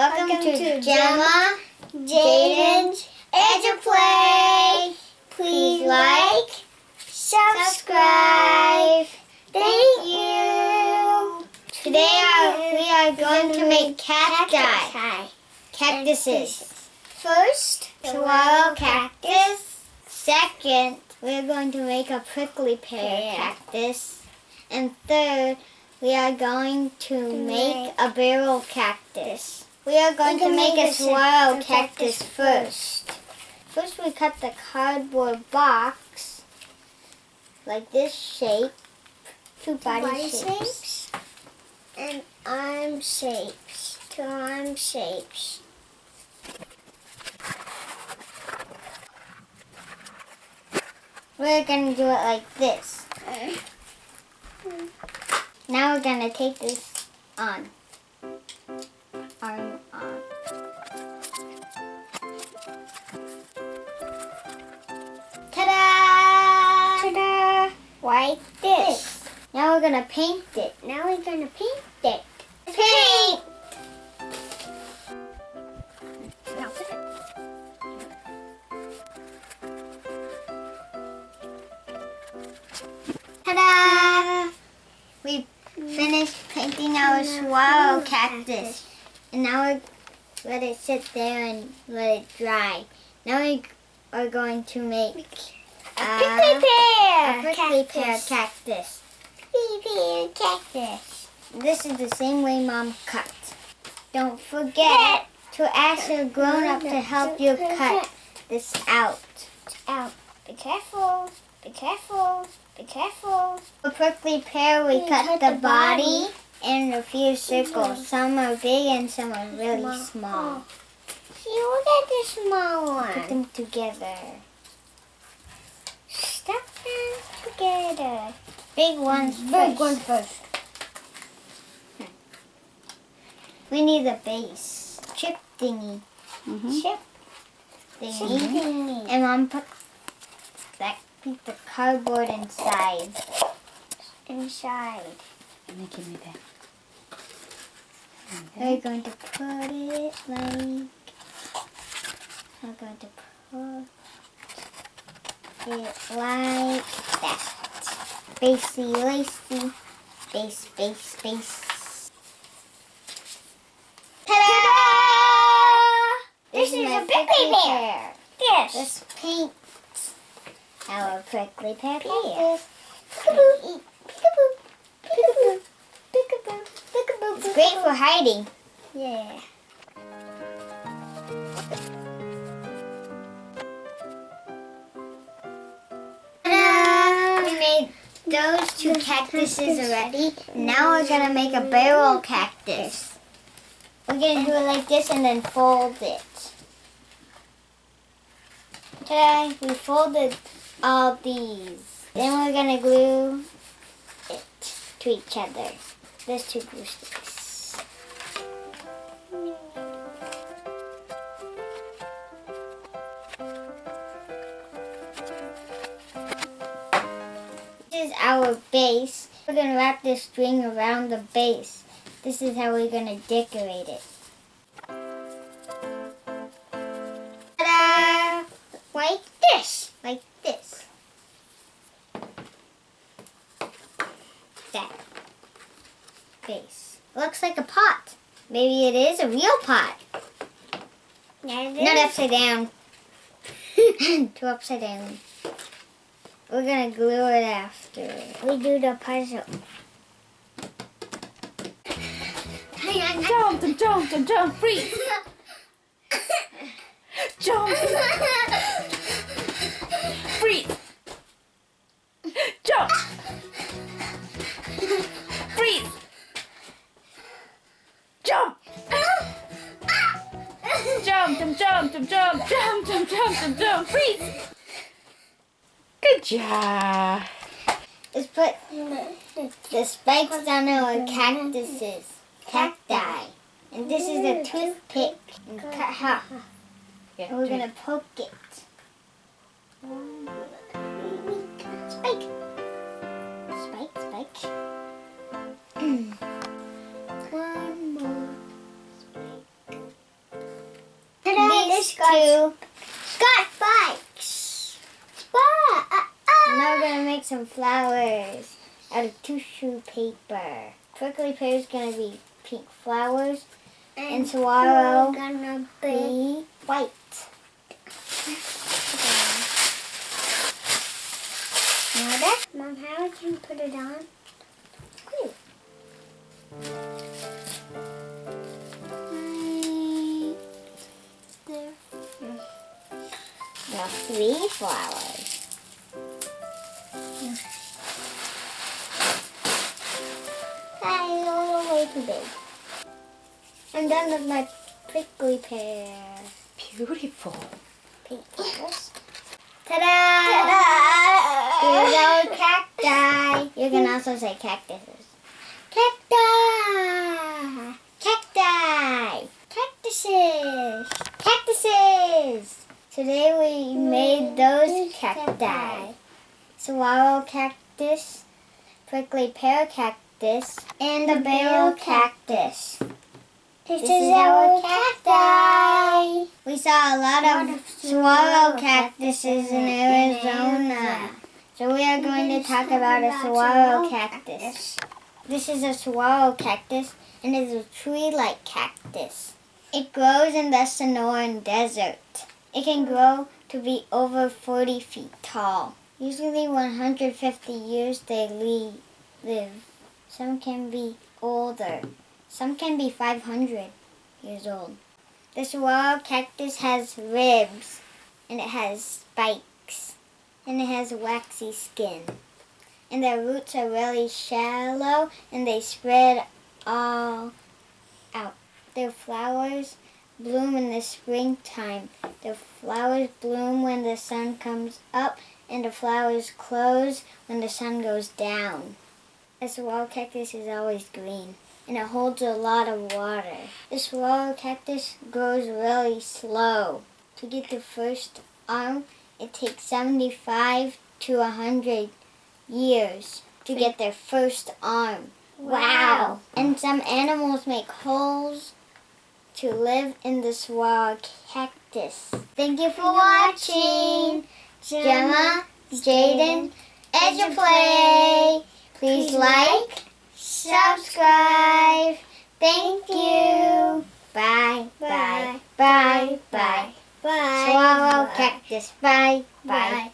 Welcome to Gemma, Jaden's EduPlay. Please like, subscribe. Thank you. Today we are going to make cacti, cactuses. First, saguaro cactus. Second, we're going to make a prickly pear cactus. And third, we are going to make a barrel cactus. We are going to make a saguaro cactus first. First we cut the cardboard box like this shape, two body shapes, and arm shapes, two arm shapes. We're going to do it like this. Now we're going to take this on. Arm on. Ta-da! Ta-da! Like this. Now we're going to paint it. Paint! Ta-da! We finished painting our saguaro cactus. And now we let it sit there and let it dry. Now we are going to make a prickly pear cactus. This is the same way Mom cut. Don't forget to ask a grown-up to help you cut this out. Be careful. Be careful. Be careful. For prickly pear, we cut the body in a few circles. Some are big and some are really small. See, look at the small one. Put them together. Stuck them together. Big ones first. We need a base. Chip thingy. Chip thingy. And Mom put the cardboard inside. And then give me that. We're going to put it like... We're going to put it like that. Basey, lacy. Base. Ta-da! This is a prickly pear. Yes. Let's paint our prickly pear cactus. Peekaboo. Peekaboo. Peekaboo. Peekaboo. It's great for hiding. Yeah. Ta-da! We made those two cactuses already. Now we're going to make a barrel cactus. We're going to do it like this and then fold it. Ta-da! We folded all these. Then we're going to glue it to each other. There's two glue sticks. This is our base. We're going to wrap this string around the base. This is how we're going to decorate it. Ta-da! Like this. Like this. That. Base. Looks like a pot. Maybe it is a real pot. Not upside down. Too upside down. We're going to glue it after we do the puzzle. Jump, freeze! Jump! Freeze! Jump! Freeze! Jump! Jump! Freeze! Good job! Let's put the spikes on our cacti. And this is a toothpick. And cut half. And we're going to poke it. Spike. One more spike. two spikes. Now we're gonna make some flowers out of tissue paper. Prickly pear is gonna be pink flowers, and saguaro gonna be white. Now that, Mom, how would you put it on? Glue. There. Now 3 flowers. A little way too big. I'm done with my prickly pear. Beautiful. Pink flowers. Ta-da! Ta-da! Here's our cacti. You can also say cactuses. Cacti! Cacti! Cactuses! Cactuses! Today we made those cacti. Saguaro cactus, prickly pear cactus, and a barrel cactus. This is our cacti. We saw a lot of saguaro cactuses in Arizona. So we are going to talk about a saguaro cactus. This is a saguaro cactus and it is a tree-like cactus. It grows in the Sonoran Desert. It can grow to be over 40 feet tall. Usually 150 years they live. Some can be older. Some can be 500 years old. The saguaro cactus has ribs, and it has spikes, and it has waxy skin. And their roots are really shallow, and they spread all out. Their flowers bloom in the springtime. The flowers bloom when the sun comes up, and the flowers close when the sun goes down. A saguaro cactus is always green, and it holds a lot of water. The saguaro cactus grows really slow. To get the first arm, it takes 75 to 100 years to get their first arm. Wow! And some animals make holes to live in the saguaro cactus. Thank you for watching. Gemma, Jaden, EduPlay. Please like, subscribe. Thank you. Bye, bye, bye, bye. Bye. Saguaro cactus. Bye, bye.